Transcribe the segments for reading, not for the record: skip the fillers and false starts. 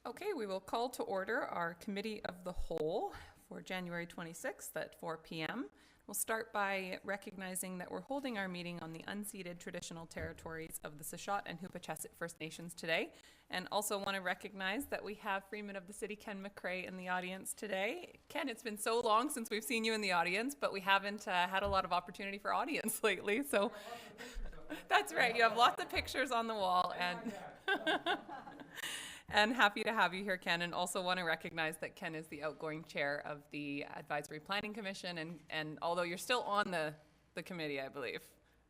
Okay, we will call to order our Committee of the Whole for January 26th at 4 p.m. We'll start by recognizing that we're holding our meeting on the unceded traditional territories of the Sechot and Hoopachesit First Nations today, and also want to recognize that we have Freeman of the City, Ken McCrae, in the audience today. Ken, it's been so long since we've seen you in the audience, but we haven't had a lot of opportunity for audience lately, so that's right, you have lots of pictures on the wall, and happy to have you here, Ken, and also want to recognize that Ken is the outgoing chair of the Advisory Planning Commission, and although you're still on the committee, I believe,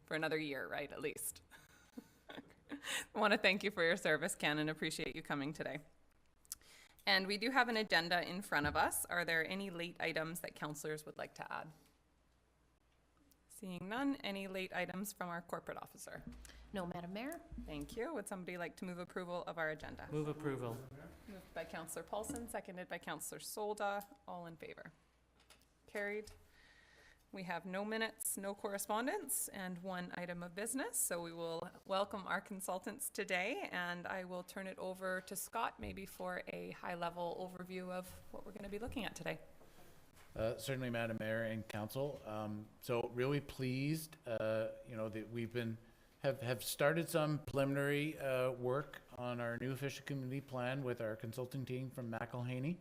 for another year, right, at least. I want to thank you for your service, Ken, and appreciate you coming today. And we do have an agenda in front of us. Are there any late items that councillors would like to add? Seeing none, any late items from our corporate officer? No, Madam Mayor. Thank you. Would somebody like to move approval of our agenda? Move approval. Moved by Councillor Paulson, seconded by Councillor Solda. All in favor? Carried. We have no minutes, no correspondence, and one item of business. So we will welcome our consultants today, and I will turn it over to Scott maybe for a high-level overview of what we're going to be looking at today. Certainly, Madam Mayor and Council. So really pleased, that we've been have started some preliminary work on our new official community plan with our consulting team from McElhaney.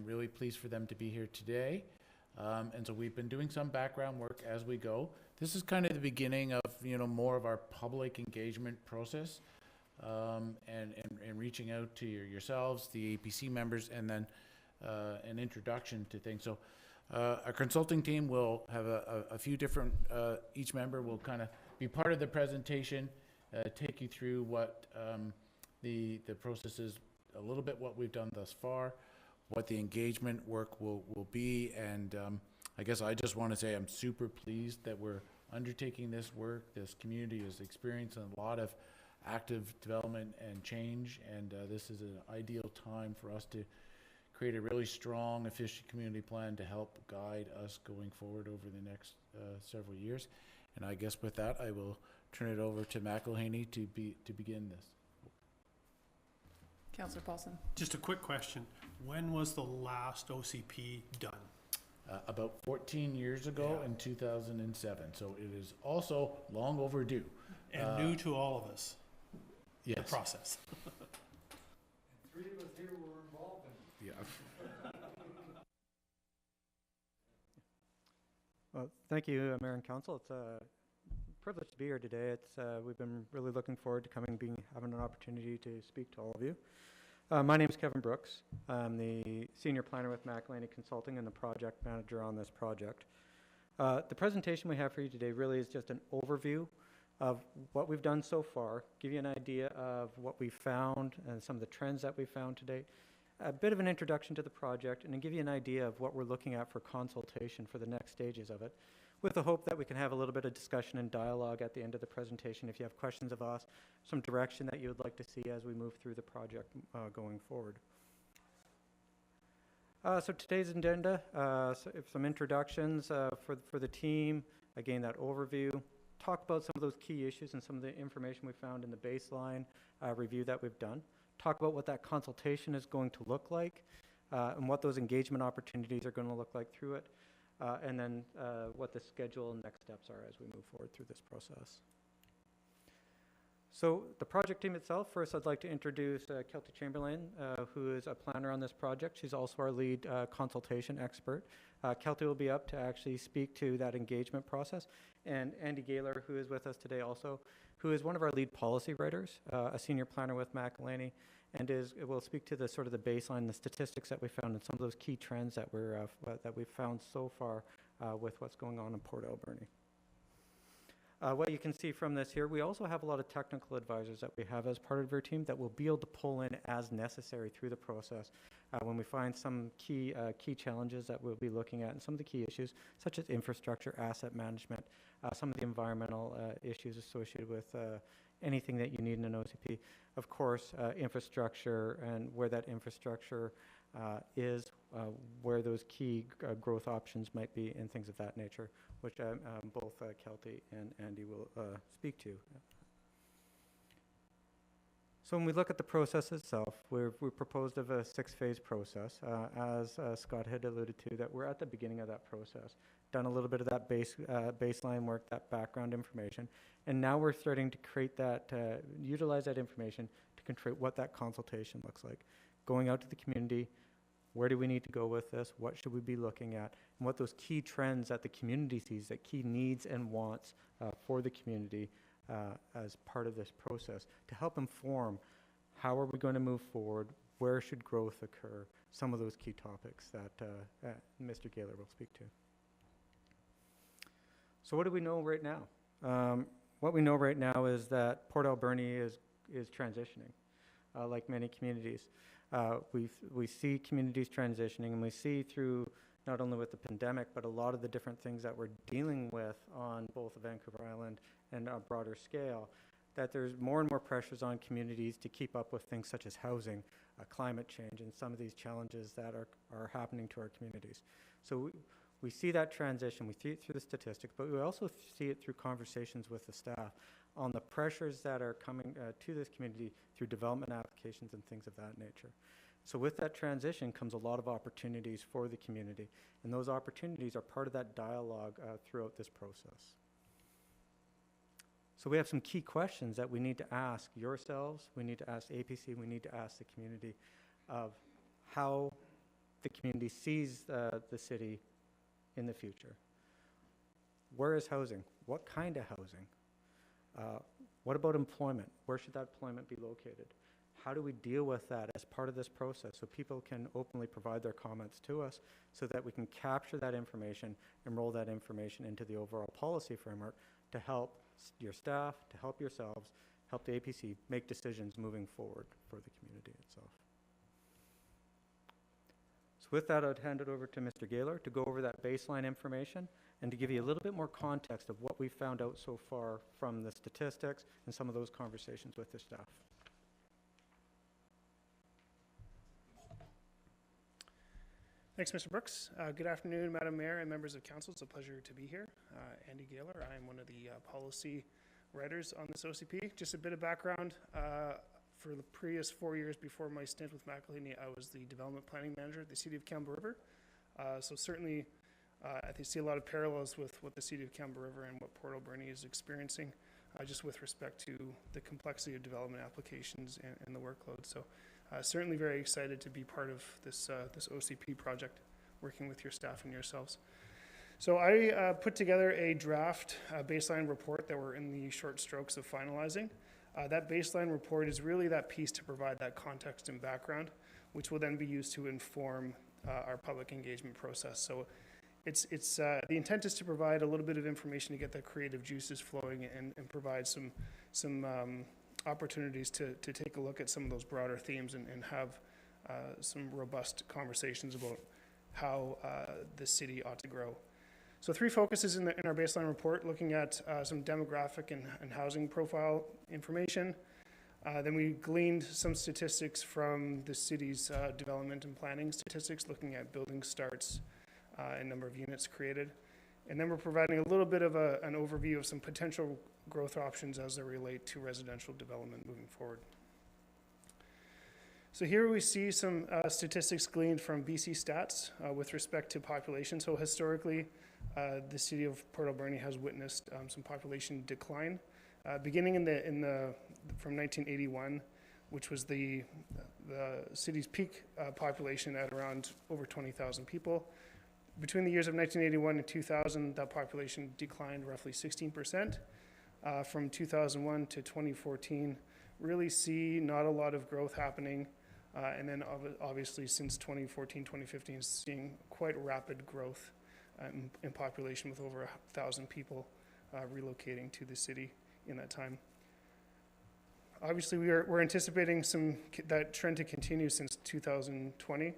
Really pleased for them to be here today. And so we've been doing some background work as we go. This is kind of the beginning of, more of our public engagement process, and reaching out to yourselves, the APC members, and then an introduction to things. So our consulting team will have a few different, each member will kind of be part of the presentation, take you through what the process is, a little bit what we've done thus far, what the engagement work will be, and I guess I just want to say I'm super pleased that we're undertaking this work. This community is experiencing a lot of active development and change, and this is an ideal time for us to create a really strong, efficient community plan to help guide us going forward over the next several years. And I guess with that, I will turn it over to McElhaney to begin this. Councillor Paulson. Just a quick question. When was the last OCP done? About 14 years ago, in 2007. So it is also long overdue. And new to all of us. Yes. The process. And 3 of us here were involved in it. Yeah. Well, thank you, Mayor and Council. It's a privilege to be here today. We've been really looking forward to having an opportunity to speak to all of you. My name is Kevin Brooks. I'm the senior planner with McElhaney Consulting and the project manager on this project. The presentation we have for you today really is just an overview of what we've done so far, give you an idea of what we found and some of the trends that we found to date, a bit of an introduction to the project, and then give you an idea of what we're looking at for consultation for the next stages of it, with the hope that we can have a little bit of discussion and dialogue at the end of the presentation if you have questions of us, some direction that you would like to see as we move through the project going forward. So today's agenda, some introductions for the team, again that overview, talk about some of those key issues and some of the information we found in the baseline review that we've done, talk about what that consultation is going to look like, and what those engagement opportunities are going to look like through it, and then what the schedule and next steps are as we move forward through this process. So the project team itself, first I'd like to introduce Kelty Chamberlain, who is a planner on this project. She's also our lead consultation expert. Kelty will be up to actually speak to that engagement process. And Andy Gaylor, who is with us today also, who is one of our lead policy writers, a senior planner with McElhaney, and will speak to the sort of the baseline, the statistics that we found, and some of those key trends that we've found so far with what's going on in Port Alberni. What you can see from this here, we also have a lot of technical advisors that we have as part of our team that will be able to pull in as necessary through the process when we find some key challenges that we'll be looking at and some of the key issues such as infrastructure, asset management, some of the environmental issues associated with anything that you need in an OCP. Of course, infrastructure and where that infrastructure is, where those key growth options might be and things of that nature, which both Kelty and Andy will speak to. So when we look at the process itself, we proposed of a 6-phase process. As Scott had alluded to, that we're at the beginning of that process. Done a little bit of that baseline work, that background information, and now we're starting to create that, utilize that information to create what that consultation looks like. Going out to the community, where do we need to go with this? What should we be looking at? And what those key trends that the community sees, that key needs and wants for the community as part of this process to help inform how are we going to move forward, where should growth occur, some of those key topics that Mr. Gaylor will speak to. So what do we know right now? What we know right now is that Port Alberni is transitioning, like many communities. We see communities transitioning, and we see through not only with the pandemic, but a lot of the different things that we're dealing with on both Vancouver Island and a broader scale, that there's more and more pressures on communities to keep up with things such as housing, climate change, and some of these challenges that are happening to our communities. So we see that transition, we see it through the statistics, but we also see it through conversations with the staff on the pressures that are coming to this community through development applications and things of that nature. So with that transition comes a lot of opportunities for the community, and those opportunities are part of that dialogue throughout this process. So we have some key questions that we need to ask yourselves, we need to ask APC, we need to ask the community of how the community sees the city in the future. Where is housing? What kind of housing? What about employment? Where should that employment be located? How do we deal with that as part of this process so people can openly provide their comments to us so that we can capture that information and roll that information into the overall policy framework to help your staff, to help yourselves, help the APC make decisions moving forward for the community itself. So with that, I'd hand it over to Mr. Gaylor to go over that baseline information and to give you a little bit more context of what we found out so far from the statistics and some of those conversations with the staff. Thanks, Mr. Brooks. Good afternoon, Madam Mayor and members of council. It's a pleasure to be here. Andy Gaylor, I'm one of the policy writers on this OCP. Just a bit of background. For the previous 4 years before my stint with McElhaney, I was the development planning manager at the City of Campbell River. So certainly, I see a lot of parallels with what the City of Campbell River and what Port Alberni is experiencing, just with respect to the complexity of development applications and the workload. So certainly very excited to be part of this OCP project, working with your staff and yourselves. So I put together a draft baseline report that we're in the short strokes of finalizing. That baseline report is really that piece to provide that context and background, which will then be used to inform our public engagement process. So it's the intent is to provide a little bit of information to get the creative juices flowing and provide some opportunities to take a look at some of those broader themes and have some robust conversations about how the city ought to grow. So 3 focuses in our baseline report, looking at some demographic and housing profile information. Then we gleaned some statistics from the city's development and planning statistics, looking at building starts and number of units created. And then we're providing a little bit of an overview of some potential growth options as they relate to residential development moving forward. So here we see some statistics gleaned from BC Stats with respect to population. So historically, the city of Port Alberni has witnessed some population decline, beginning from 1981, which was the city's peak population at around over 20,000 people. Between the years of 1981 and 2000, that population declined roughly 16%. From 2001 to 2014, really see not a lot of growth happening. And then obviously since 2014, 2015, seeing quite rapid growth in population with over 1,000 people relocating to the city in that time. Obviously, we're anticipating that trend to continue since 2020,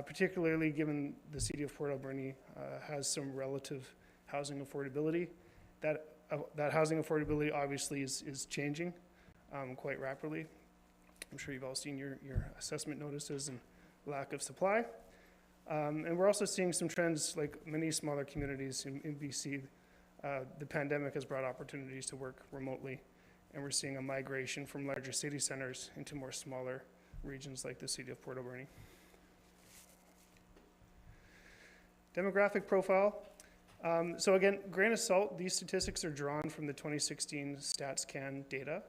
particularly given the city of Port Alberni has some relative housing affordability. That housing affordability obviously is changing quite rapidly. I'm sure you've all seen your assessment notices and lack of supply. And we're also seeing some trends like many smaller communities in BC. The pandemic has brought opportunities to work remotely. and we're seeing a migration from larger city centers into more smaller regions like the city of Port Alberni. Demographic profile. So again, grain of salt, these statistics are drawn from the 2016 StatsCan data.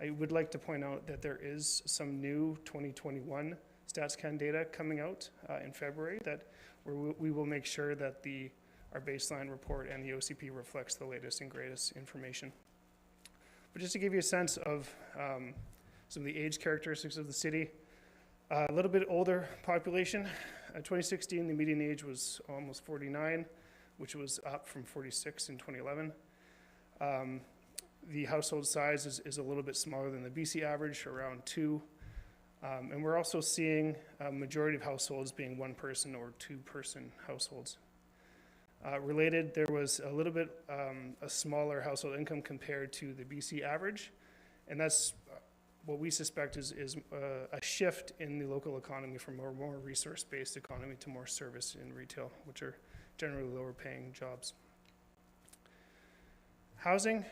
I would like to point out that there is some new 2021 StatsCan data coming out in February that we will make sure that our baseline report and the OCP reflects the latest and greatest information. But just to give you a sense of some of the age characteristics of the city, a little bit older population. 2016, the median age was almost 49, which was up from 46 in 2011. The household size is a little bit smaller than the BC average, around 2. And we're also seeing a majority of households being 1-person or 2-person households. Related, there was a little bit a smaller household income compared to the BC average, and that's what we suspect is a shift in the local economy from a more resource-based economy to more service and retail, which are generally lower-paying jobs. Housing,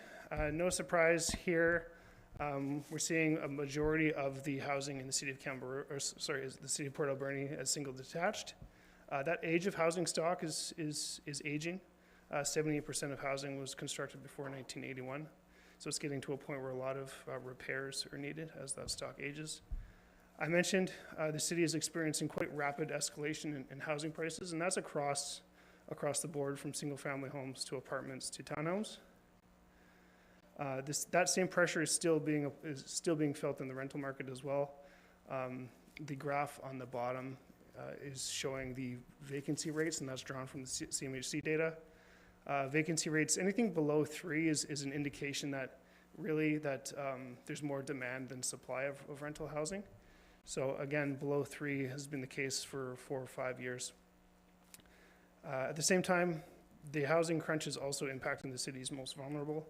no surprise here. We're seeing a majority of the housing in the city of the city of Port Alberni as single detached. That age of housing stock is aging. 78% of housing was constructed before 1981. So it's getting to a point where a lot of repairs are needed as that stock ages. I mentioned the city is experiencing quite rapid escalation in housing prices, and that's across the board, from single-family homes to apartments to townhomes. That same pressure is still being felt in the rental market as well. The graph on the bottom is showing the vacancy rates, and that's drawn from the CMHC data. Vacancy rates, anything below 3 is an indication that there's more demand than supply of rental housing. So again, below 3 has been the case for 4 or 5 years. At the same time, the housing crunch is also impacting the city's most vulnerable.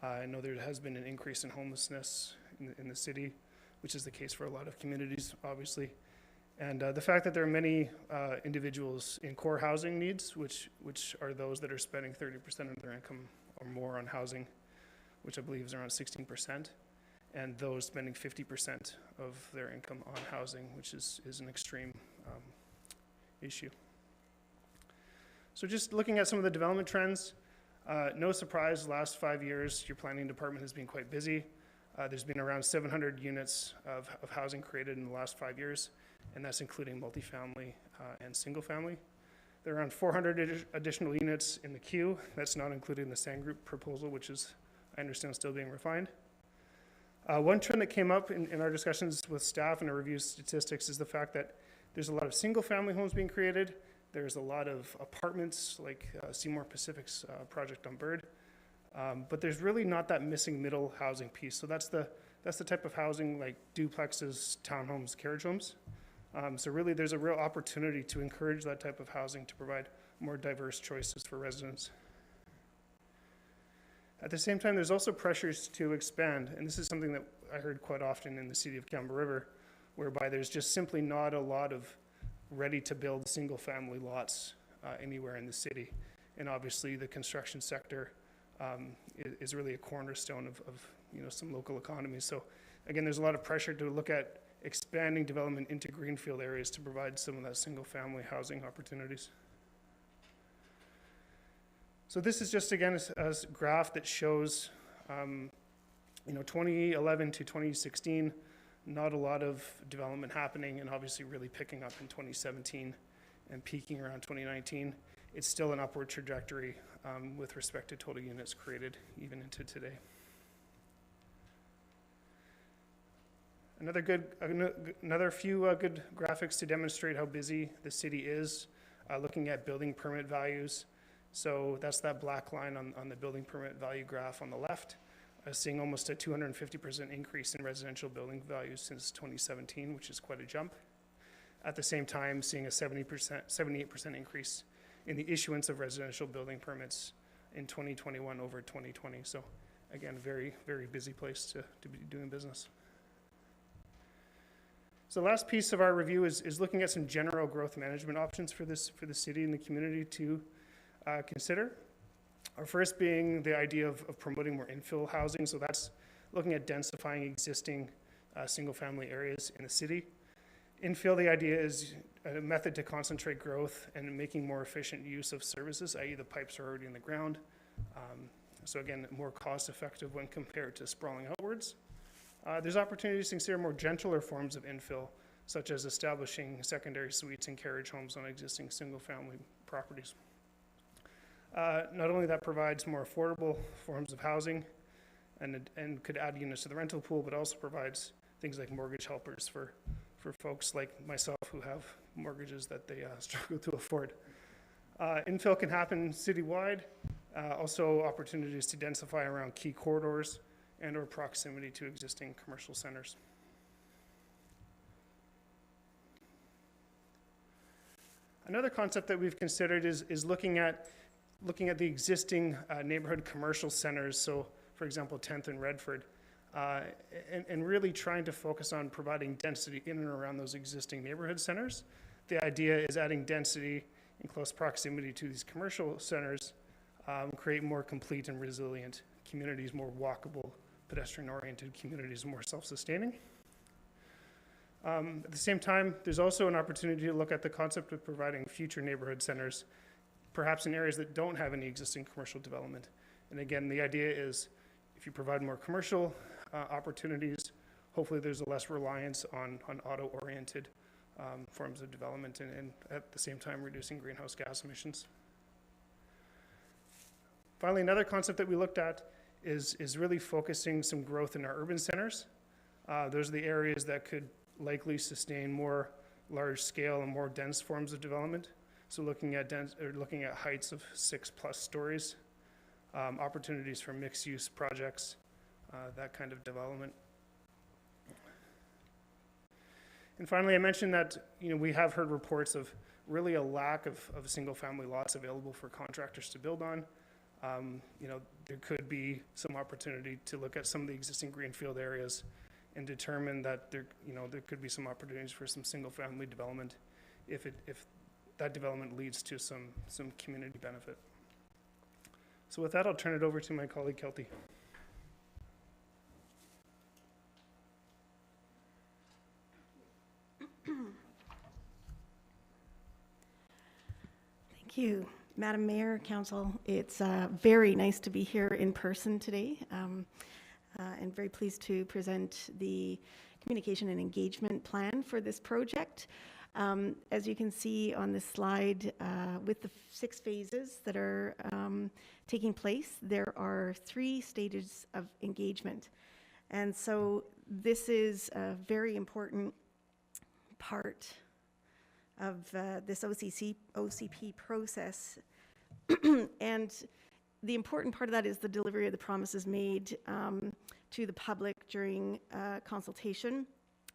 I know there has been an increase in homelessness in the city, which is the case for a lot of communities, obviously. And the fact that there are many individuals in core housing needs, which are those that are spending 30% of their income or more on housing, which I believe is around 16%, and those spending 50% of their income on housing, which is an extreme issue. So just looking at some of the development trends, no surprise, the last 5 years, your planning department has been quite busy. There's been around 700 units of housing created in the last 5 years, and that's including multifamily and single family. There are around 400 additional units in the queue. That's not including the Sand Group proposal, which is, I understand, still being refined. One trend that came up in our discussions with staff and our review statistics is the fact that there's a lot of single family homes being created. There's a lot of apartments like Seymour Pacific's project on Bird. But there's really not that missing middle housing piece. So that's the type of housing like duplexes, townhomes, carriage homes. So really there's a real opportunity to encourage that type of housing to provide more diverse choices for residents. At the same time, there's also pressures to expand, and this is something that I heard quite often in the city of Campbell River, whereby there's just simply not a lot of ready-to-build single-family lots anywhere in the city. And obviously the construction sector is really a cornerstone of some local economies. So again, there's a lot of pressure to look at expanding development into greenfield areas to provide some of that single-family housing opportunities. So this is just, again, a graph that shows 2011 to 2016, not a lot of development happening, and obviously really picking up in 2017 and peaking around 2019. It's still an upward trajectory with respect to total units created even into today. Another few good graphics to demonstrate how busy the city is, looking at building permit values. So that's that black line on the building permit value graph on the left, seeing almost a 250% increase in residential building values since 2017, which is quite a jump. At the same time, seeing a 78% increase in the issuance of residential building permits in 2021 over 2020. So again, very, very busy place to be doing business. So the last piece of our review is looking at some general growth management options for the city and the community to consider. Our first being the idea of promoting more infill housing. So that's looking at densifying existing single-family areas in the city. Infill, the idea is a method to concentrate growth and making more efficient use of services, i.e. the pipes are already in the ground. So again, more cost-effective when compared to sprawling outwards. There's opportunities to consider more gentler forms of infill, such as establishing secondary suites and carriage homes on existing single-family properties. Not only that provides more affordable forms of housing and could add units to the rental pool, but also provides things like mortgage helpers for folks like myself who have mortgages that they struggle to afford. Infill can happen citywide. Also opportunities to densify around key corridors and or proximity to existing commercial centers. Another concept that we've considered is looking at the existing neighborhood commercial centers. So for example, 10th and Redford, and really trying to focus on providing density in and around those existing neighborhood centers. The idea is adding density in close proximity to these commercial centers, create more complete and resilient communities, more walkable, pedestrian-oriented communities, more self-sustaining. At the same time, there's also an opportunity to look at the concept of providing future neighborhood centers, perhaps in areas that don't have any existing commercial development. And again, the idea is if you provide more commercial opportunities, hopefully there's a less reliance on auto-oriented forms of development and at the same time reducing greenhouse gas emissions. Finally, another concept that we looked at is really focusing some growth in our urban centers. Those are the areas that could likely sustain more large scale and more dense forms of development. So looking at heights of 6+ stories, opportunities for mixed use projects, that kind of development. And finally, I mentioned that we have heard reports of really a lack of single family lots available for contractors to build on. There could be some opportunity to look at some of the existing greenfield areas and determine that there could be some opportunities for some single family development if that development leads to some community benefit. So with that, I'll turn it over to my colleague Kelty. Thank you, Madam Mayor, Council. It's very nice to be here in person today, and very pleased to present the communication and engagement plan for this project. As you can see on this slide, with the 6 phases that are taking place, there are 3 stages of engagement. And so this is a very important part of this OCP process. And the important part of that is the delivery of the promises made to the public during consultation.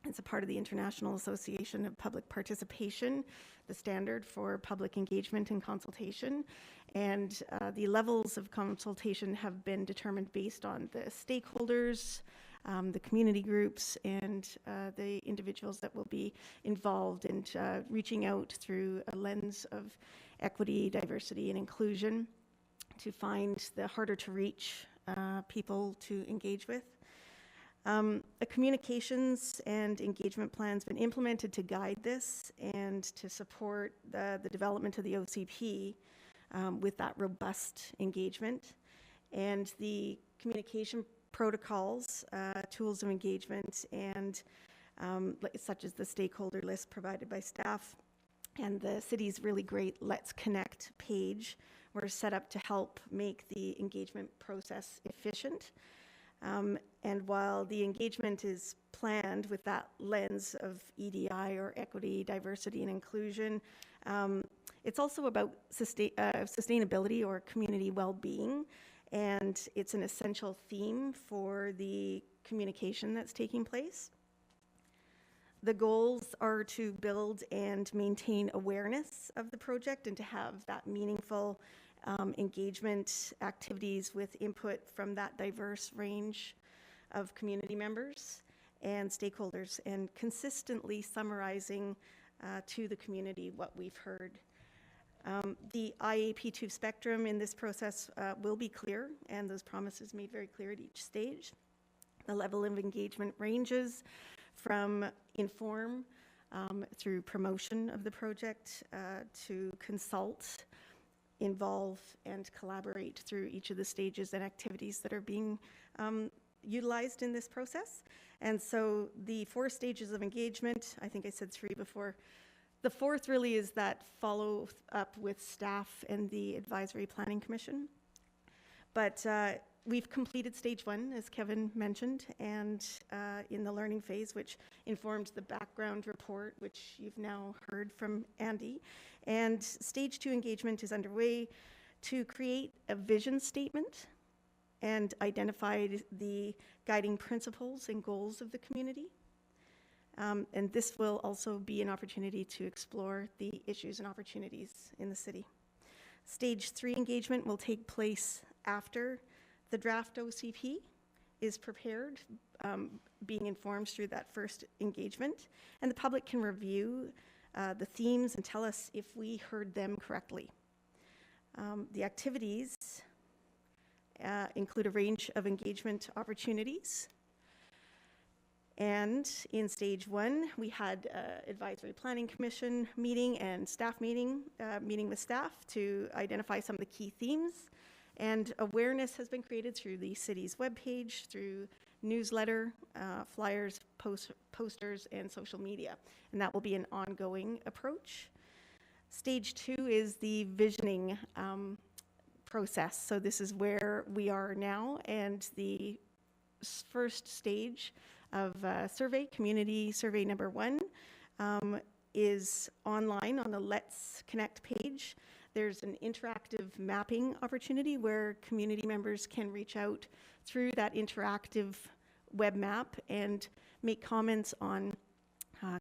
It's a part of the International Association of Public Participation, the standard for public engagement and consultation. And the levels of consultation have been determined based on the stakeholders, the community groups, and the individuals that will be involved in reaching out through a lens of equity, diversity, and inclusion to find the harder to reach people to engage with. A communications and engagement plan has been implemented to guide this and to support the development of the OCP with that robust engagement. And the communication protocols, tools of engagement, and such as the stakeholder list provided by staff and the city's really great Let's Connect page were set up to help make the engagement process efficient. And while the engagement is planned with that lens of EDI or equity, diversity, and inclusion, it's also about sustainability or community well-being, and it's an essential theme for the communication that's taking place. The goals are to build and maintain awareness of the project and to have that meaningful engagement activities with input from that diverse range of community members and stakeholders, and consistently summarizing to the community what we've heard. The IAP2 spectrum in this process will be clear, and those promises made very clear at each stage. The level of engagement ranges from inform through promotion of the project to consult, involve, and collaborate through each of the stages and activities that are being utilized in this process. And so the 4 stages of engagement, I think I said 3 before. The 4th really is that follow up with staff and the Advisory Planning Commission. But we've completed stage 1, as Kevin mentioned, and in the learning phase, which informed the background report, which you've now heard from Andy. And stage 2 engagement is underway to create a vision statement and identify the guiding principles and goals of the community. And this will also be an opportunity to explore the issues and opportunities in the city. Stage 3 engagement will take place after the draft OCP is prepared, being informed through that first engagement, and the public can review the themes and tell us if we heard them correctly. The activities include a range of engagement opportunities. And in stage 1, we had Advisory Planning Commission meeting and staff meeting with staff to identify some of the key themes. And awareness has been created through the city's webpage, through newsletter, flyers, posters, and social media. And that will be an ongoing approach. Stage 2 is the visioning process. So this is where we are now, and the first stage of survey, community survey number 1, is online on the Let's Connect page. There's an interactive mapping opportunity where community members can reach out through that interactive web map and make comments on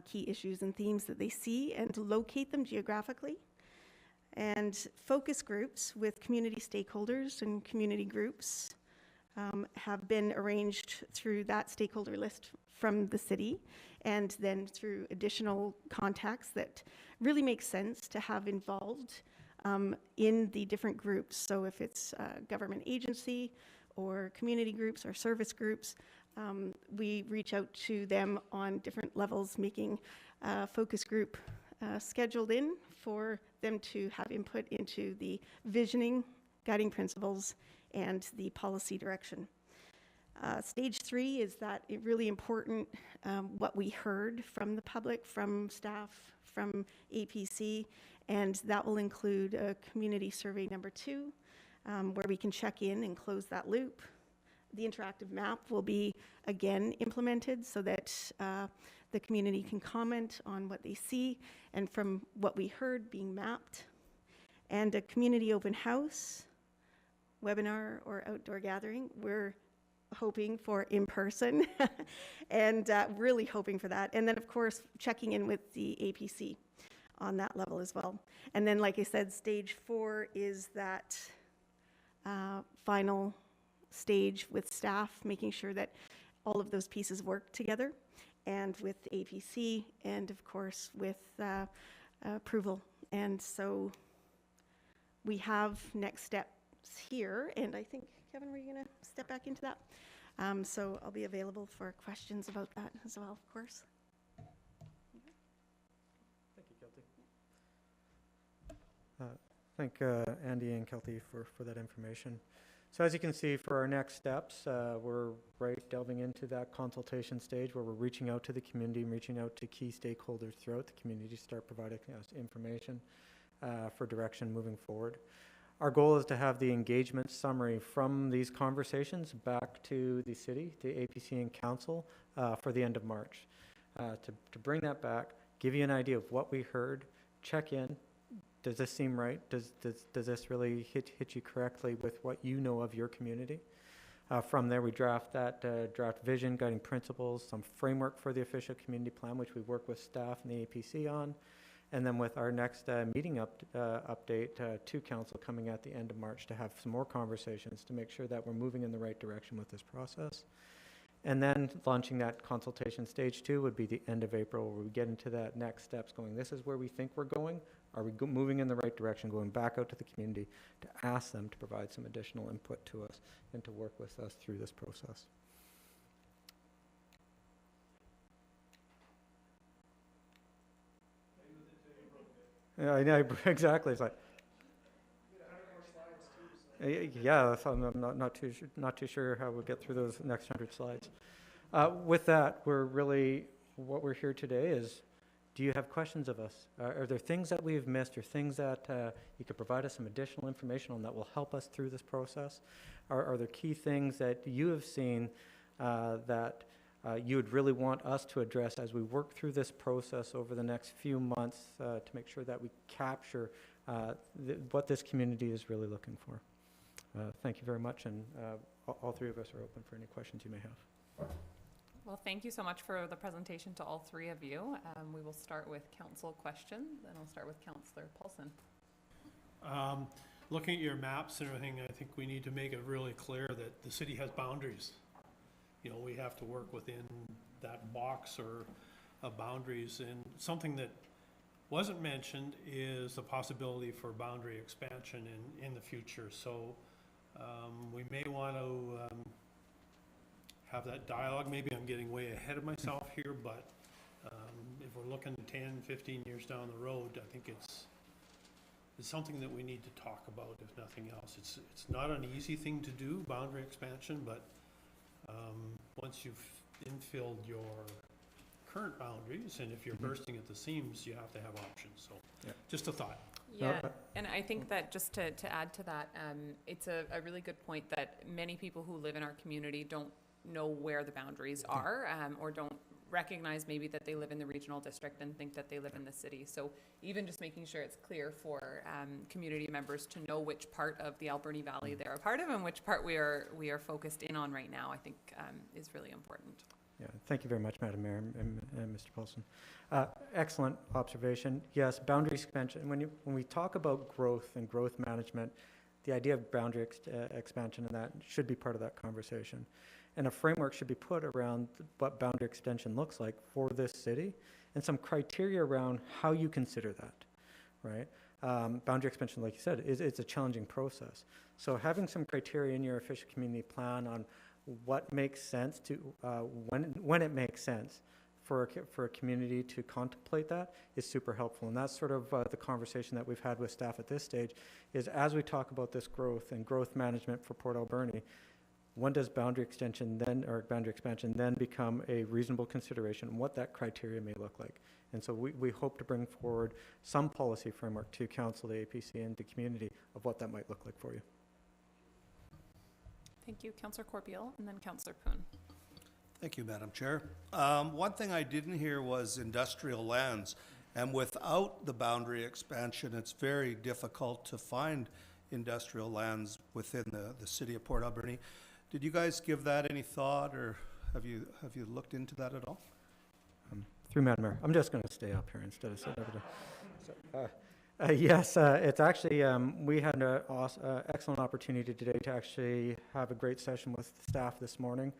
key issues and themes that they see and locate them geographically. And focus groups with community stakeholders and community groups have been arranged through that stakeholder list from the city, and then through additional contacts that really make sense to have involved in the different groups. So if it's a government agency or community groups or service groups, we reach out to them on different levels, making a focus group scheduled in for them to have input into the visioning, guiding principles, and the policy direction. Stage 3 is that really important, what we heard from the public, from staff, from APC, and that will include a community survey number 2, where we can check in and close that loop. The interactive map will be again implemented so that the community can comment on what they see and from what we heard being mapped. And a community open house, webinar, or outdoor gathering. We're hoping for in person and really hoping for that. And then, of course, checking in with the APC on that level as well. And then, like I said, stage 4 is that final stage with staff, making sure that all of those pieces work together, and with APC, and of course with approval. And so we have next steps here, and I think, Kevin, were you going to step back into that? So I'll be available for questions about that as well, of course. Thank you, Kelty. Thank Andy and Kelty for that information. So as you can see, for our next steps, we're delving into that consultation stage where we're reaching out to the community and reaching out to key stakeholders throughout the community to start providing us information for direction moving forward. Our goal is to have the engagement summary from these conversations back to the city, to APC and council for the end of March. To bring that back, give you an idea of what we heard, check in. Does this seem right? Does this really hit you correctly with what you know of your community? From there, we draft that draft vision, guiding principles, some framework for the official community plan, which we work with staff and the APC on. And then with our next meeting update to council coming at the end of March to have some more conversations to make sure that we're moving in the right direction with this process. And then launching that consultation stage 2 would be the end of April, where we get into that next steps going, this is where we think we're going. Are we moving in the right direction, going back out to the community to ask them to provide some additional input to us and to work with us through this process? Yeah, I know, exactly, it's like, yeah, so I'm not too sure how we'll get through those next 100 slides. With that, what we're here today is, do you have questions of us? Are there things that we've missed or things that you could provide us some additional information on that will help us through this process? Are there key things that you have seen that you would really want us to address as we work through this process over the next few months to make sure that we capture what this community is really looking for? Thank you very much, and all three of us are open for any questions you may have. Well, thank you so much for the presentation to all three of you. We will start with council questions, and I'll start with Councillor Paulson. Looking at your maps and everything, I think we need to make it really clear that the city has boundaries. You know, we have to work within that box or boundaries, and something that wasn't mentioned is the possibility for boundary expansion in the future. So we may want to have that dialogue. Maybe I'm getting way ahead of myself here, but if we're looking 10, 15 years down the road, I think it's something that we need to talk about, if nothing else. It's not an easy thing to do, boundary expansion, but once you've infilled your current boundaries, and if you're bursting at the seams, you have to have options. So just a thought. Yeah, and I think that just to add to that, it's a really good point that many people who live in our community don't know where the boundaries are, or don't recognize maybe that they live in the regional district and think that they live in the city. So even just making sure it's clear for community members to know which part of the Alberni Valley they're a part of and which part we are focused in on right now, I think is really important. Yeah, thank you very much, Madam Mayor and Mr. Paulson. Excellent observation. Yes, boundary expansion. When we talk about growth and growth management, the idea of boundary expansion and that should be part of that conversation. And a framework should be put around what boundary extension looks like for this city and some criteria around how you consider that, right? Boundary expansion, like you said, it's a challenging process. So having some criteria in your official community plan on what makes sense to, when it makes sense for a community to contemplate that is super helpful. And that's sort of the conversation that we've had with staff at this stage, is as we talk about this growth and growth management for Port Alberni, when does boundary extension then, or boundary expansion then become a reasonable consideration, and what that criteria may look like? And so we hope to bring forward some policy framework to council, the APC, and the community of what that might look like for you. Thank you, Councillor Corbeil, and then Councillor Poon. Thank you, Madam Chair. One thing I didn't hear was industrial lands. And without the boundary expansion, it's very difficult to find industrial lands within the city of Port Alberni. Did you guys give that any thought, or have you looked into that at all? Through Madam Mayor, I'm just going to stay up here instead of sitting over there. Yes, it's actually, we had an excellent opportunity today to actually have a great session with staff this morning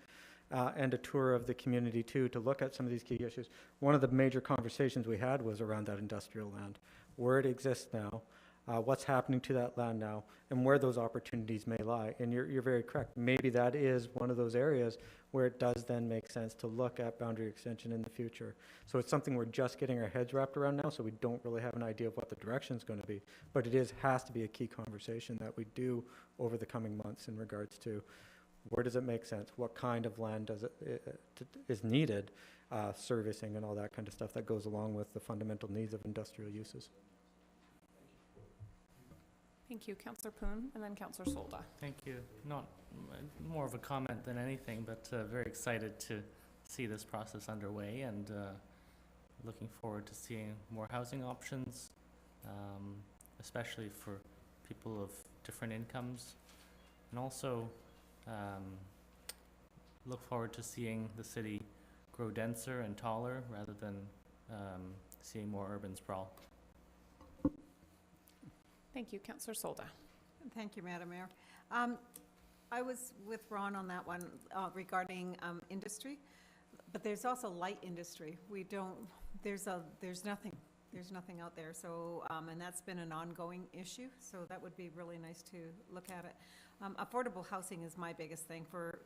and a tour of the community too, to look at some of these key issues. One of the major conversations we had was around that industrial land, where it exists now, what's happening to that land now, and where those opportunities may lie. And you're very correct. Maybe that is one of those areas where it does then make sense to look at boundary extension in the future. So it's something we're just getting our heads wrapped around now, so we don't really have an idea of what the direction is going to be. But it has to be a key conversation that we do over the coming months in regards to where does it make sense, what kind of land is needed, servicing and all that kind of stuff that goes along with the fundamental needs of industrial uses. Thank you, Councillor Poon, and then Councillor Solda. Thank you. Not more of a comment than anything, but very excited to see this process underway, and looking forward to seeing more housing options, especially for people of different incomes, and also look forward to seeing the city grow denser and taller rather than seeing more urban sprawl. Thank you, Councillor Solda. Thank you, Madam Mayor. I was with Ron on that one regarding industry, but there's also light industry. We don't, there's nothing out there. So, and that's been an ongoing issue. So that would be really nice to look at it. Affordable housing is my biggest thing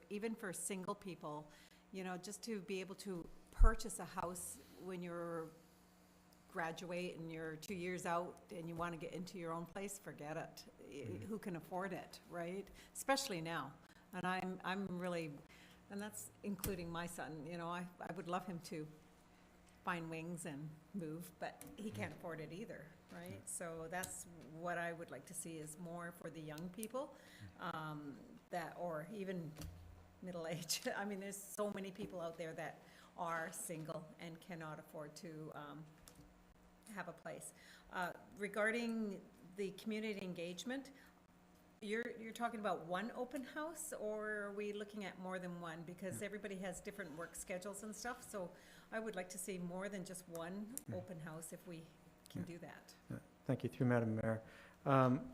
even for single people, you know, just to be able to purchase a house when you're graduate and you're 2 years out and you want to get into your own place, forget it. Who can afford it, right? Especially now. And I'm really, and that's including my son, you know, I would love him to find wings and move, but he can't afford it either, right? So that's what I would like to see, is more for the young people, that, or even middle age. I mean, there's so many people out there that are single and cannot afford to have a place. Regarding the community engagement, you're talking about one open house, or are we looking at more than one? Because everybody has different work schedules and stuff, so I would like to see more than just one open house if we can do that. Thank you, through Madam Mayor.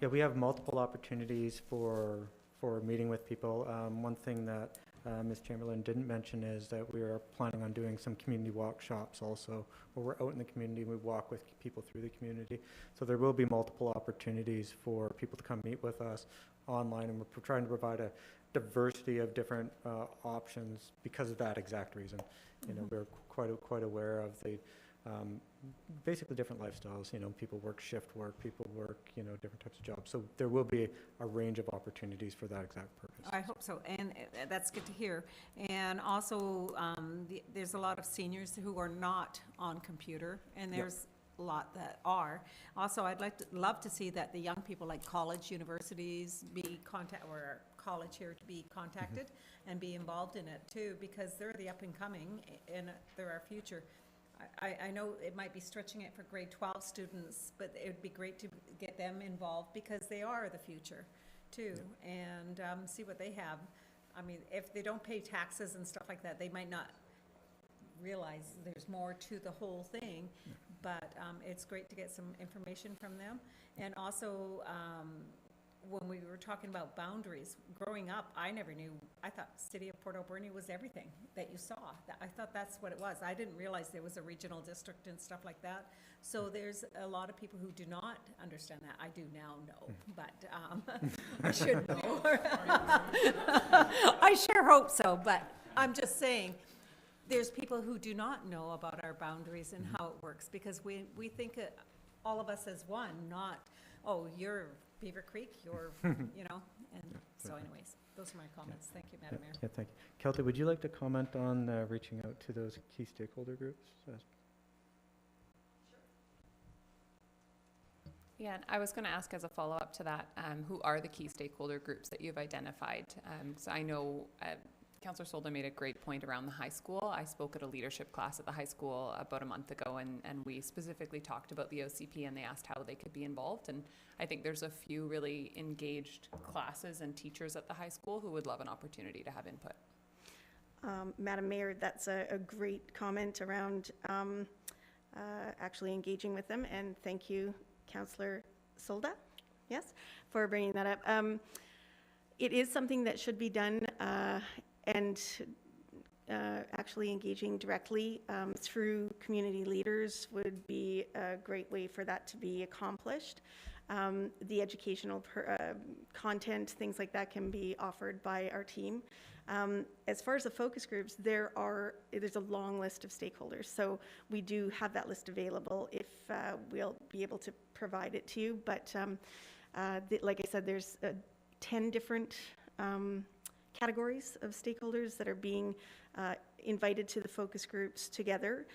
Yeah, we have multiple opportunities for meeting with people. One thing that Ms. Chamberlain didn't mention is that we are planning on doing some community walk shops also, where we're out in the community and we walk with people through the community. So there will be multiple opportunities for people to come meet with us online, and we're trying to provide a diversity of different options because of that exact reason. You know, we're quite aware of the basically different lifestyles. You know, people work shift work, people work, you know, different types of jobs. So there will be a range of opportunities for that exact purpose. I hope so, and that's good to hear. And also, there's a lot of seniors who are not on computer, and there's a lot that are. Also, I'd love to see that the young people, like college, universities, or college here, to be contacted and be involved in it too, because they're the up and coming and they're our future. I know it might be stretching it for grade 12 students, but it would be great to get them involved because they are the future too, and see what they have. I mean, if they don't pay taxes and stuff like that, they might not realize there's more to the whole thing, but it's great to get some information from them. And also, when we were talking about boundaries, growing up, I never knew. I thought City of Port Alberni was everything that you saw. I thought that's what it was. I didn't realize there was a regional district and stuff like that. So there's a lot of people who do not understand that. I do now know, but I should know. I sure hope so, but I'm just saying, there's people who do not know about our boundaries and how it works, because we think all of us as one, not, oh, you're Beaver Creek, you're, you know, and so anyways, those are my comments. Thank you, Madam Mayor. Yeah, thank you. Kelty, would you like to comment on reaching out to those key stakeholder groups? Yeah, and I was going to ask as a follow-up to that, who are the key stakeholder groups that you've identified? So I know Councillor Solda made a great point around the high school. I spoke at a leadership class at the high school about a month ago, and we specifically talked about the OCP, and they asked how they could be involved. And I think there's a few really engaged classes and teachers at the high school who would love an opportunity to have input. Madam Mayor, that's a great comment around actually engaging with them, and thank you, Councillor Solda, yes, for bringing that up. It is something that should be done, and actually engaging directly through community leaders would be a great way for that to be accomplished. The educational content, things like that, can be offered by our team. As far as the focus groups, there's a long list of stakeholders, so we do have that list available if we'll be able to provide it to you. But like I said, there's 10 different categories of stakeholders that are being invited to the focus groups together.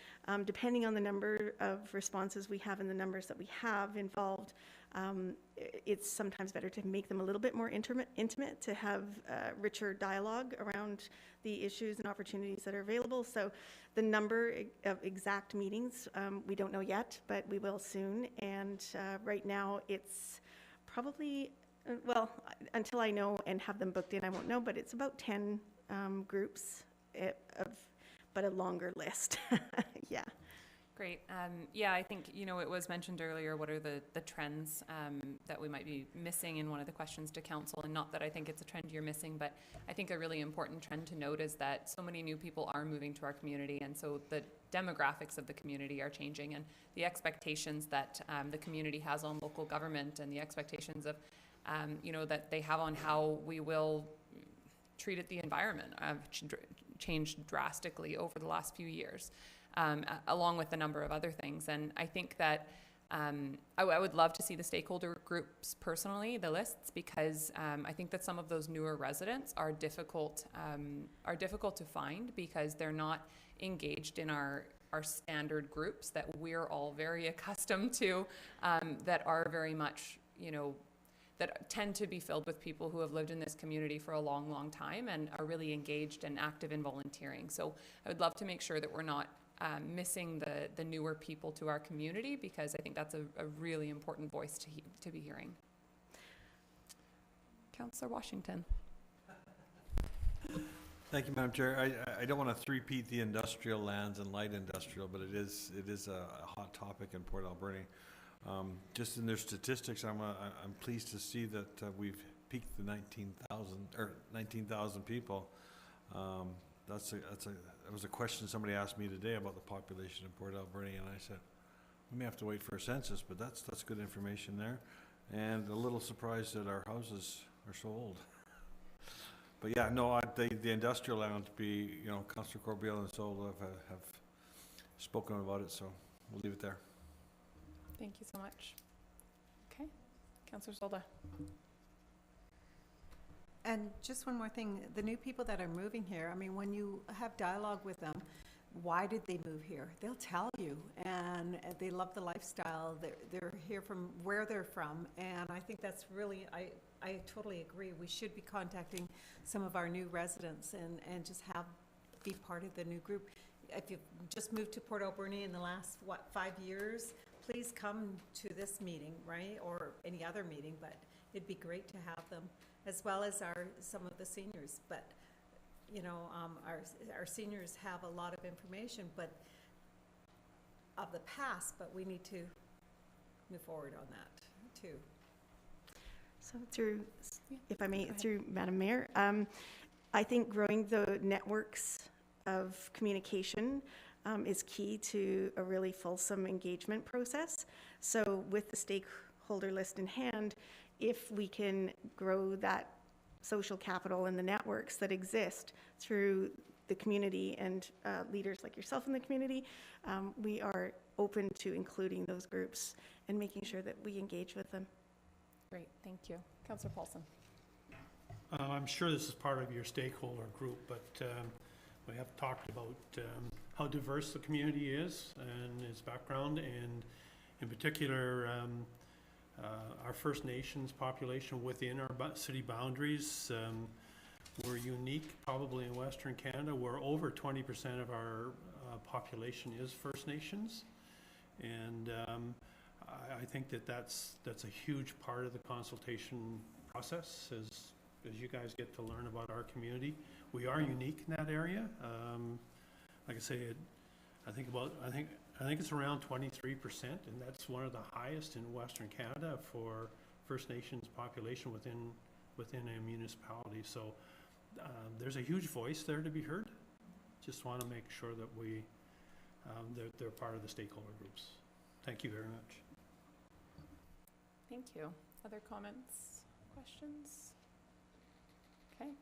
Depending on the number of responses we have and the numbers that we have involved, it's sometimes better to make them a little bit more intimate, to have richer dialogue around the issues and opportunities that are available. So the number of exact meetings, we don't know yet, but we will soon. And right now it's probably, well, until I know and have them booked in, I won't know, but it's about 10 groups but a longer list. Yeah. Great. Yeah, I think, you know, it was mentioned earlier, what are the trends that we might be missing in one of the questions to council, and not that I think it's a trend you're missing, but I think a really important trend to note is that so many new people are moving to our community, and so the demographics of the community are changing, and the expectations that the community has on local government, and the expectations of, you know, that they have on how we will treat the environment changed drastically over the last few years. along with a number of other things. And I think that I would love to see the stakeholder groups personally, the lists, because I think that some of those newer residents are difficult to find because they're not engaged in our standard groups that we're all very accustomed to, that are very much, that tend to be filled with people who have lived in this community for a long, long time and are really engaged and active in volunteering. So I would love to make sure that we're not missing the newer people to our community, because I think that's a really important voice to be hearing. Councillor Washington. Thank you, Madam Chair. I don't want to three-peat the industrial lands and light industrial, but it is a hot topic in Port Alberni. Just in their statistics, I'm pleased to see that we've peaked the 19,000 people. That was a question somebody asked me today about the population in Port Alberni, and I said we may have to wait for a census, but that's good information there. And a little surprised that our houses are so old. But yeah, no, the industrial land, Councillor Corbeil and Sol have spoken about it, so we'll leave it there. Thank you so much. Okay, Councillor Solda. And just one more thing, the new people that are moving here, I mean, when you have dialogue with them, why did they move here? They'll tell you, and they love the lifestyle. They're here from where they're from, and I think that's really, I totally agree. We should be contacting some of our new residents and just be part of the new group. If you've just moved to Port Alberni in the last, 5 years, please come to this meeting, right, or any other meeting, but it'd be great to have them, as well as some of the seniors. But our seniors have a lot of information, but of the past, but we need to move forward on that too. So if I may, through Madam Mayor, I think growing the networks of communication is key to a really fulsome engagement process. So with the stakeholder list in hand, if we can grow that social capital and the networks that exist through the community and leaders like yourself in the community, we are open to including those groups and making sure that we engage with them. Great, thank you. Councillor Paulson. I'm sure this is part of your stakeholder group, but we have talked about how diverse the community is and its background, and in particular, our First Nations population within our city boundaries. We're unique probably in Western Canada, where over 20% of our population is First Nations. And I think that's a huge part of the consultation process as you guys get to learn about our community. We are unique in that area. Like I say, I think it's around 23%, and that's one of the highest in Western Canada for First Nations population within a municipality. So there's a huge voice there to be heard. Just want to make sure that they're part of the stakeholder groups. Thank you very much. Thank you. Other comments, questions? Okay,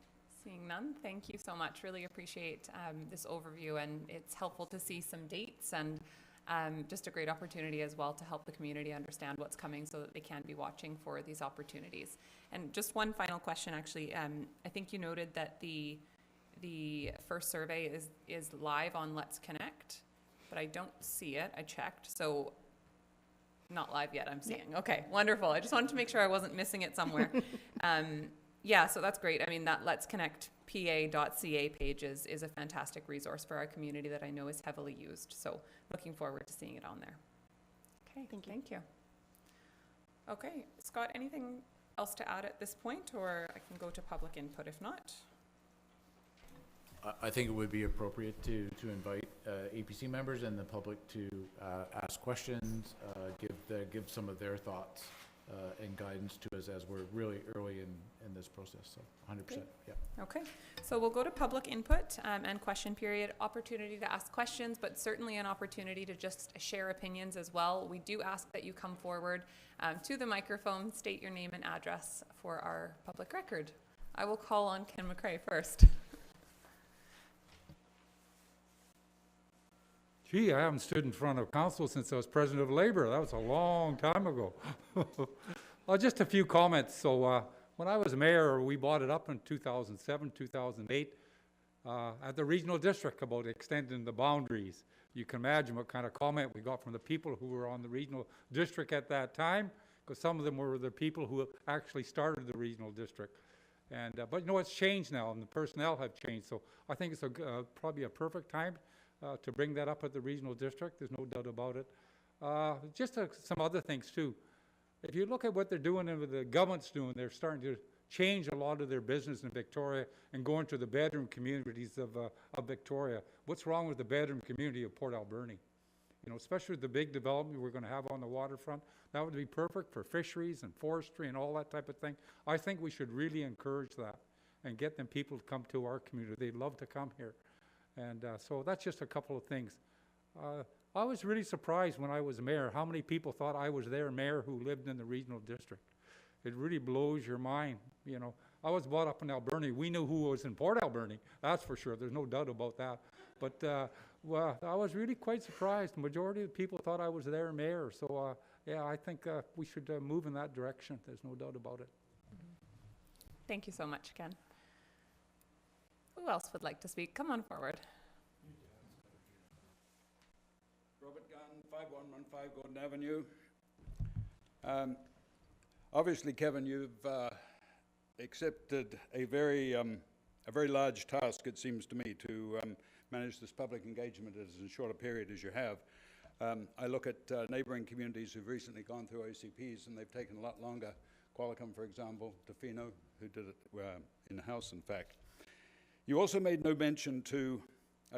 seeing none, thank you so much. Really appreciate this overview, and it's helpful to see some dates and just a great opportunity as well to help the community understand what's coming so that they can be watching for these opportunities. And just one final question, actually. I think you noted that the first survey is live on Let's Connect, but I don't see it. I checked, so not live yet, I'm seeing. Yeah. Okay, wonderful. I just wanted to make sure I wasn't missing it somewhere. Yeah, so that's great. I mean, that Let's Connect pa.ca page is a fantastic resource for our community that I know is heavily used. So looking forward to seeing it on there. Okay, thank you. Okay, Scott, anything else to add at this point, or I can go to public input if not? I think it would be appropriate to invite APC members and the public to ask questions, give some of their thoughts and guidance to us as we're really early in this process. So 100%, great. Yeah. Okay, so we'll go to public input and question period. Opportunity to ask questions, but certainly an opportunity to just share opinions as well. We do ask that you come forward to the microphone, state your name and address for our public record. I will call on Ken McCrae first. Gee, I haven't stood in front of council since I was president of Labor. That was a long time ago. Just a few comments. So when I was mayor, we bought it up in 2007, 2008 at the regional district about extending the boundaries. You can imagine what kind of comment we got from the people who were on the regional district at that time, because some of them were the people who actually started the regional district. And but you know, it's changed now, and the personnel have changed. So I think it's probably a perfect time to bring that up at the regional district. There's no doubt about it. Just some other things too. If you look at what they're doing and what the government's doing, they're starting to change a lot of their business in Victoria and go into the bedroom communities of Victoria. What's wrong with the bedroom community of Port Alberni? You know, especially with the big development we're going to have on the waterfront. That would be perfect for fisheries and forestry and all that type of thing. I think we should really encourage that and get them people to come to our community. They'd love to come here. And so that's just a couple of things. I was really surprised when I was mayor how many people thought I was their mayor who lived in the regional district. It really blows your mind, you know. I was brought up in Alberni. We knew who was in Port Alberni, that's for sure. There's no doubt about that. But well, I was really quite surprised. The majority of the people thought I was their mayor. So yeah, I think we should move in that direction. There's no doubt about it. Thank you so much, Ken. Who else would like to speak? Come on forward. Robert Gunn, 5115 Gordon Avenue. Obviously, Kevin, you've accepted a very large task, it seems to me, to manage this public engagement as short a period as you have. I look at neighbouring communities who've recently gone through OCPs, and they've taken a lot longer. Qualicum, for example, Tofino, who did it in-house, in fact. You also made no mention to,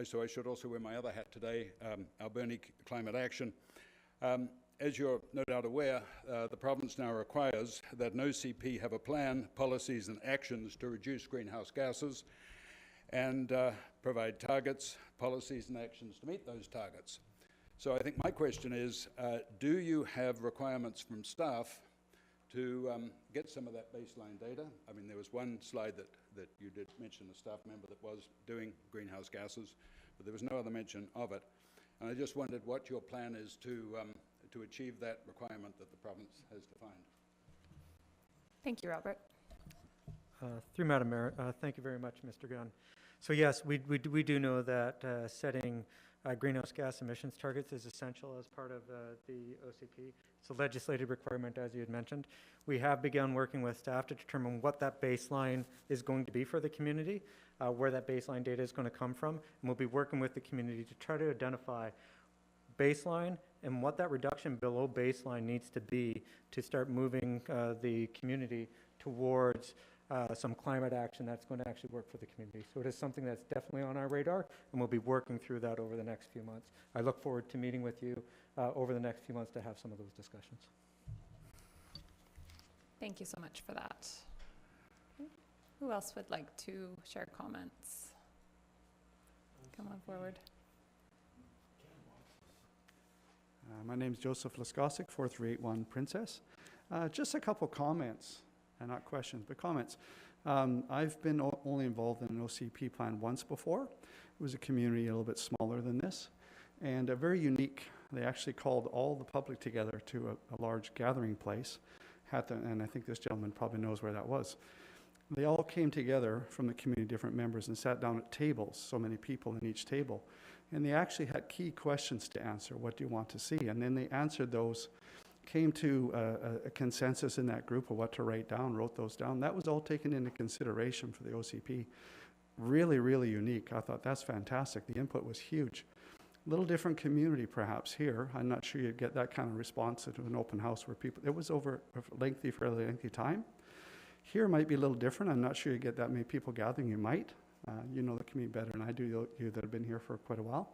so I should also wear my other hat today, Alberni Climate Action. As you're no doubt aware, the province now requires that an OCP have a plan, policies and actions to reduce greenhouse gases and provide targets, policies and actions to meet those targets. So I think my question is, do you have requirements from staff to get some of that baseline data? I mean, there was one slide that you did mention a staff member that was doing greenhouse gases, but there was no other mention of it. And I just wondered what your plan is to achieve that requirement that the province has defined. Thank you, Robert. Through Madam Mayor, thank you very much, Mr. Gunn. So yes, we do know that setting greenhouse gas emissions targets is essential as part of the OCP. It's a legislative requirement, as you had mentioned. We have begun working with staff to determine what that baseline is going to be for the community, where that baseline data is going to come from, and we'll be working with the community to try to identify baseline and what that reduction below baseline needs to be to start moving the community towards some climate action that's going to actually work for the community. So it is something that's definitely on our radar, and we'll be working through that over the next few months. I look forward to meeting with you over the next few months to have some of those discussions. Thank you so much for that. Who else would like to share comments? Come on forward. My name is Joseph Laskosik, 4381 Princess. Just a couple comments, not questions, but comments. I've been only involved in an OCP plan once before. It was a community a little bit smaller than this, and very unique. They actually called all the public together to a large gathering place, and I think this gentleman probably knows where that was. They all came together from the community, different members, and sat down at tables, so many people in each table. And they actually had key questions to answer. What do you want to see? And then they answered those, came to a consensus in that group of what to write down, wrote those down. That was all taken into consideration for the OCP. Really, really unique. I thought that's fantastic. The input was huge. A little different community perhaps here. I'm not sure you'd get that kind of response at an open house where people, it was over a fairly lengthy time. Here might be a little different. I'm not sure you get that many people gathering. You might. You know the community better than I do, you that have been here for quite a while.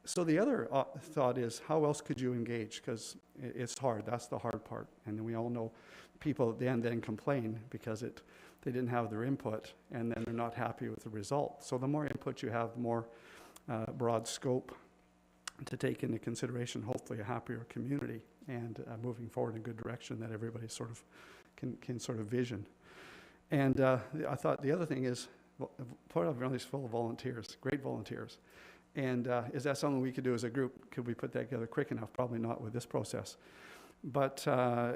So the other thought is, how else could you engage? Because it's hard. That's the hard part. And then we all know people at the end then complain because they didn't have their input, and then they're not happy with the result. So the more input you have, the more broad scope to take into consideration, hopefully a happier community and moving forward in a good direction that everybody sort of can sort of vision. And I thought the other thing is, Port Alberni is full of volunteers, great volunteers. And is that something we could do as a group? Could we put that together quick enough? Probably not with this process. But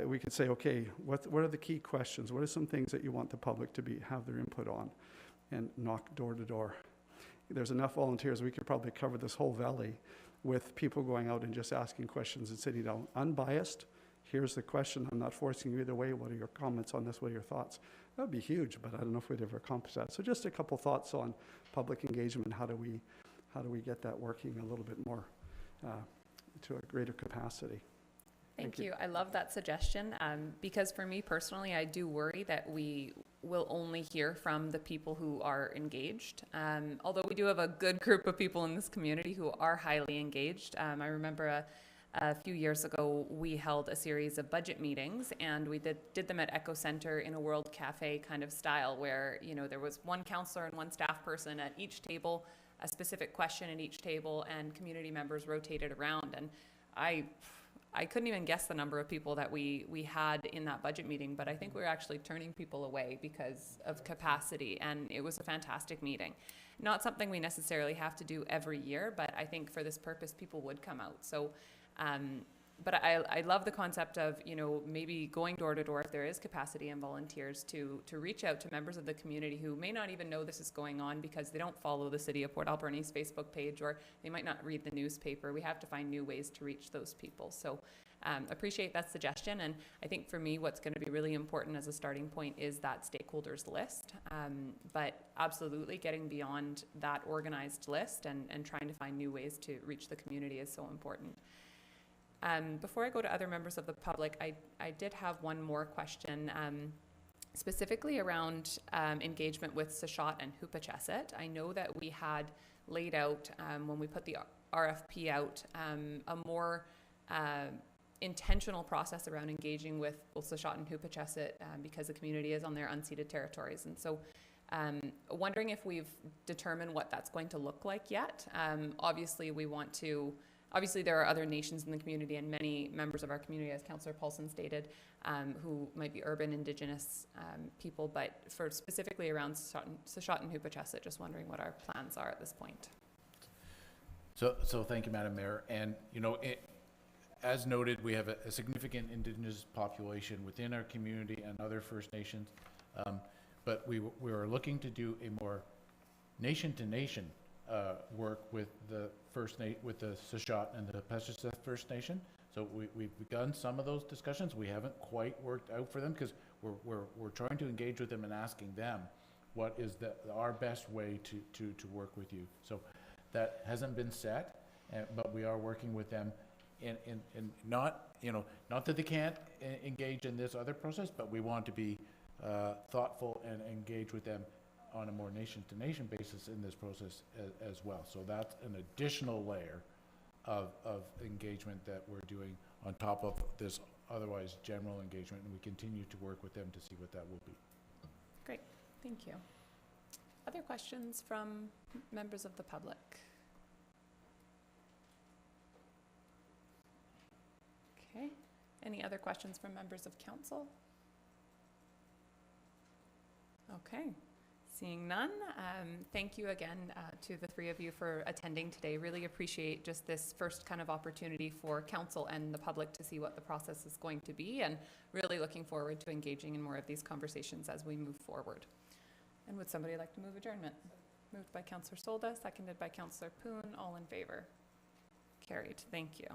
we could say, okay, what are the key questions? What are some things that you want the public to have their input on? And knock door to door. There's enough volunteers, we could probably cover this whole valley with people going out and just asking questions and sitting down. Unbiased, here's the question, I'm not forcing you either way, what are your comments on this, what are your thoughts? That would be huge, but I don't know if we'd ever accomplish that. So just a couple thoughts on public engagement, how do we get that working a little bit more to a greater capacity? Thank you. I love that suggestion because for me personally, I do worry that we will only hear from the people who are engaged. Although we do have a good group of people in this community who are highly engaged. I remember a few years ago, we held a series of budget meetings, and we did them at Echo Center in a World Cafe kind of style where, you know, there was one counselor and one staff person at each table, a specific question at each table, and community members rotated around. And I couldn't even guess the number of people that we had in that budget meeting, but I think we were actually turning people away because of capacity, and it was a fantastic meeting. Not something we necessarily have to do every year, but I think for this purpose, people would come out. So, but I love the concept of, you know, maybe going door to door if there is capacity and volunteers to reach out to members of the community who may not even know this is going on because they don't follow the City of Port Alberni's Facebook page, or they might not read the newspaper. We have to find new ways to reach those people. So appreciate that suggestion. And I think for me, what's going to be really important as a starting point is that stakeholders list. But absolutely getting beyond that organized list and trying to find new ways to reach the community is so important. Before I go to other members of the public, I did have one more question, specifically around engagement with Sashot and Hoopachesset. I know that we had laid out, when we put the RFP out, a more intentional process around engaging with both Sashot and Hoopachesset because the community is on their unceded territories. And so wondering if we've determined what that's going to look like yet. Obviously, there are other nations in the community and many members of our community, as Councillor Paulson stated, who might be urban Indigenous people, but for specifically around Sashot and Hoopachesset, just wondering what our plans are at this point. So thank you, Madam Mayor. And, you know, as noted, we have a significant Indigenous population within our community and other First Nations, but we are looking to do a more nation-to-nation work with the Sashot and the Hoopachesset First Nation. So we've begun some of those discussions. We haven't quite worked out for them because we're trying to engage with them and asking them what is our best way to work with you. So that hasn't been set, but we are working with them in not, you know, not that they can't engage in this other process, but we want to be thoughtful and engage with them on a more nation-to-nation basis in this process as well. So that's an additional layer of engagement that we're doing on top of this otherwise general engagement, and we continue to work with them to see what that will be. Great, thank you. Other questions from members of the public? Okay, any other questions from members of council? Okay. Seeing none, thank you again to the three of you for attending today. Really appreciate just this first kind of opportunity for council and the public to see what the process is going to be, and really looking forward to engaging in more of these conversations as we move forward. And would somebody like to move adjournment? Moved by Councillor Solda, seconded by Councillor Poon. All in favor? Carried. Thank you.